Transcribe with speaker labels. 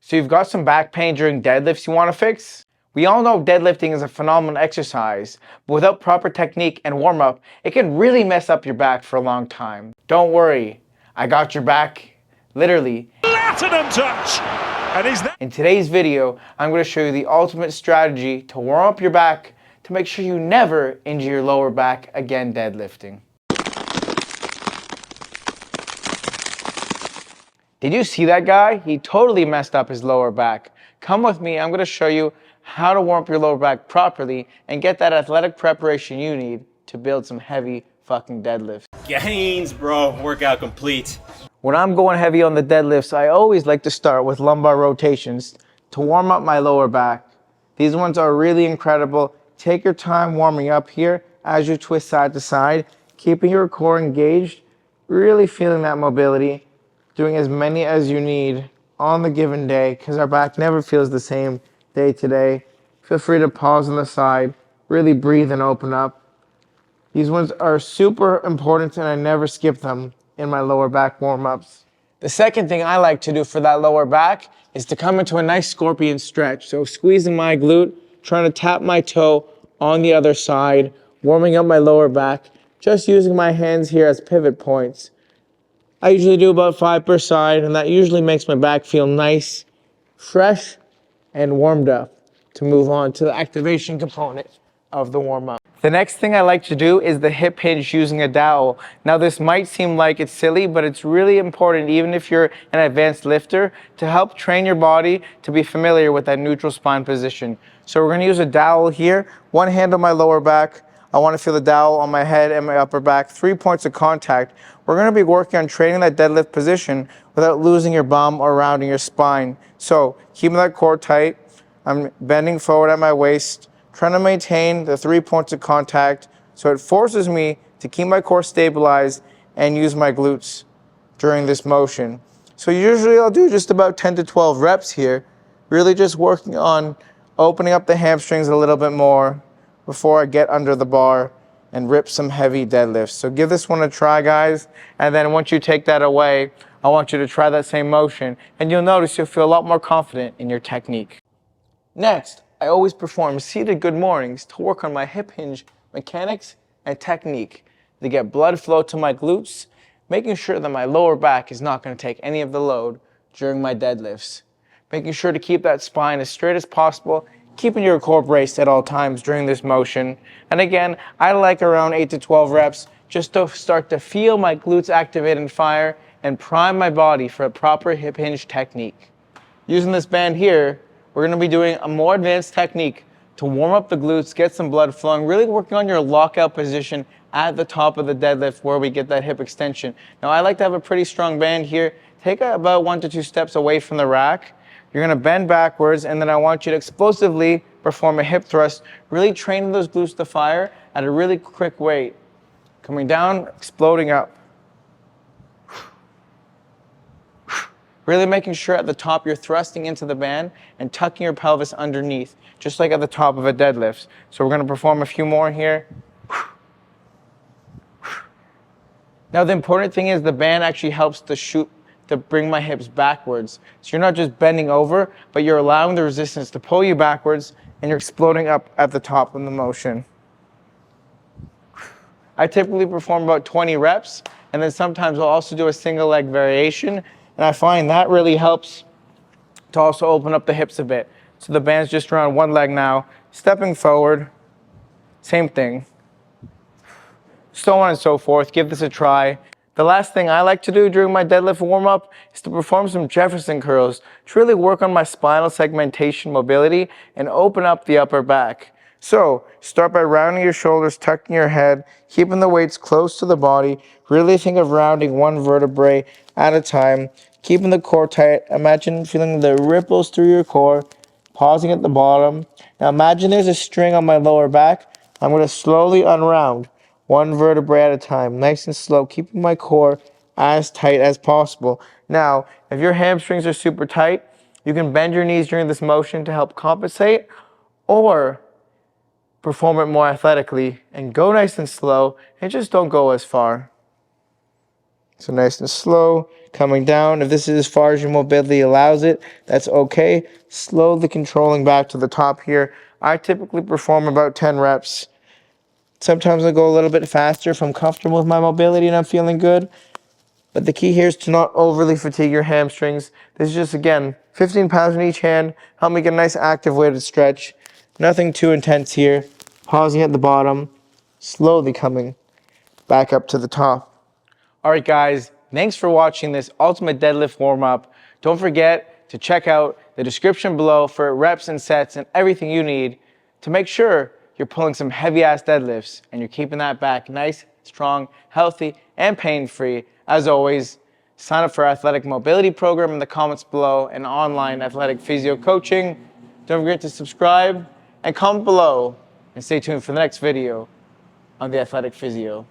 Speaker 1: So you've got some back pain during deadlifts you want to fix? We all know deadlifting is a phenomenal exercise, but without proper technique and warm-up, it can really mess up your back for a long time. Don't worry, I got your back, literally.
Speaker 2: Platinum touch! And is that...
Speaker 1: In today's video, I'm going to show you the ultimate strategy to warm up your back to make sure you never injure your lower back again deadlifting. Did you see that guy? He totally messed up his lower back. Come with me, I'm going to show you how to warm up your lower back properly and get that athletic preparation you need to build some heavy fucking deadlifts.
Speaker 3: Gains, bro. Workout complete.
Speaker 1: When I'm going heavy on the deadlifts, I always like to start with lumbar rotations to warm up my lower back. These ones are really incredible. Take your time warming up here as you twist side to side, keeping your core engaged, really feeling that mobility. Doing as many as you need on the given day because our back never feels the same day to day. Feel free to pause on the side, really breathe and open up. These ones are super important and I never skip them in my lower back warm-ups. The second thing I like to do for that lower back is to come into a nice scorpion stretch. So squeezing my glute, trying to tap my toe on the other side, warming up my lower back, just using my hands here as pivot points. I usually do about 5 per side, and that usually makes my back feel nice, fresh, and warmed up to move on to the activation component of the warm-up. The next thing I like to do is the hip hinge using a dowel. Now this might seem like it's silly, but it's really important, even if you're an advanced lifter, to help train your body to be familiar with that neutral spine position. So we're gonna use a dowel here, one hand on my lower back. I want to feel the dowel on my head and my upper back, 3 points of contact. We're going to be working on training that deadlift position without losing your bum or rounding your spine. So keeping that core tight, I'm bending forward at my waist, trying to maintain the 3 points of contact so it forces me to keep my core stabilized and use my glutes during this motion. So usually I'll do just about 10 to 12 reps here, really just working on opening up the hamstrings a little bit more before I get under the bar and rip some heavy deadlifts. So give this one a try, guys. And then once you take that away, I want you to try that same motion and you'll notice you'll feel a lot more confident in your technique. Next, I always perform seated good mornings to work on my hip hinge mechanics and technique to get blood flow to my glutes, making sure that my lower back is not going to take any of the load during my deadlifts. Making sure to keep that spine as straight as possible, keeping your core braced at all times during this motion. And again, I like around 8 to 12 reps just to start to feel my glutes activate and fire and prime my body for a proper hip hinge technique. Using this band here, we're going to be doing a more advanced technique to warm up the glutes, get some blood flowing, really working on your lockout position at the top of the deadlift where we get that hip extension. Now I like to have a pretty strong band here. Take about 1 to 2 steps away from the rack. You're going to bend backwards, and then I want you to explosively perform a hip thrust, really training those glutes to fire at a really quick rate. Coming down, exploding up. Really making sure at the top you're thrusting into the band and tucking your pelvis underneath, just like at the top of a deadlift. So we're going to perform a few more here. Now the important thing is the band actually helps to bring my hips backwards. So you're not just bending over, but you're allowing the resistance to pull you backwards and you're exploding up at the top of the motion. I typically perform about 20 reps, and then sometimes I'll also do a single leg variation, and I find that really helps to also open up the hips a bit. So the band's just around one leg now, stepping forward, same thing. So on and so forth, give this a try. The last thing I like to do during my deadlift warm-up is to perform some Jefferson curls to really work on my spinal segmentation mobility and open up the upper back. So start by rounding your shoulders, tucking your head, keeping the weights close to the body. Really think of rounding one vertebrae at a time, keeping the core tight. Imagine feeling the ripples through your core, pausing at the bottom. Now imagine there's a string on my lower back. I'm going to slowly unround one vertebrae at a time, nice and slow, keeping my core as tight as possible. Now, if your hamstrings are super tight, you can bend your knees during this motion to help compensate, or perform it more athletically and go nice and slow and just don't go as far. So nice and slow, coming down. If this is as far as your mobility allows it, that's okay. Slowly controlling back to the top here. I typically perform about 10 reps. Sometimes I go a little bit faster if I'm comfortable with my mobility and I'm feeling good. But the key here is to not overly fatigue your hamstrings. This is just, again, 15 pounds in each hand. Help me get a nice active weighted stretch. Nothing too intense here. Pausing at the bottom, slowly coming back up to the top. All right, guys, thanks for watching this ultimate deadlift warm-up. Don't forget to check out the description below for reps and sets and everything you need to make sure you're pulling some heavy-ass deadlifts and you're keeping that back nice, strong, healthy, and pain-free. As always, sign up for our athletic mobility program in the comments below and online athletic physio coaching. Don't forget to subscribe and comment below and stay tuned for the next video on the Athletic Physio.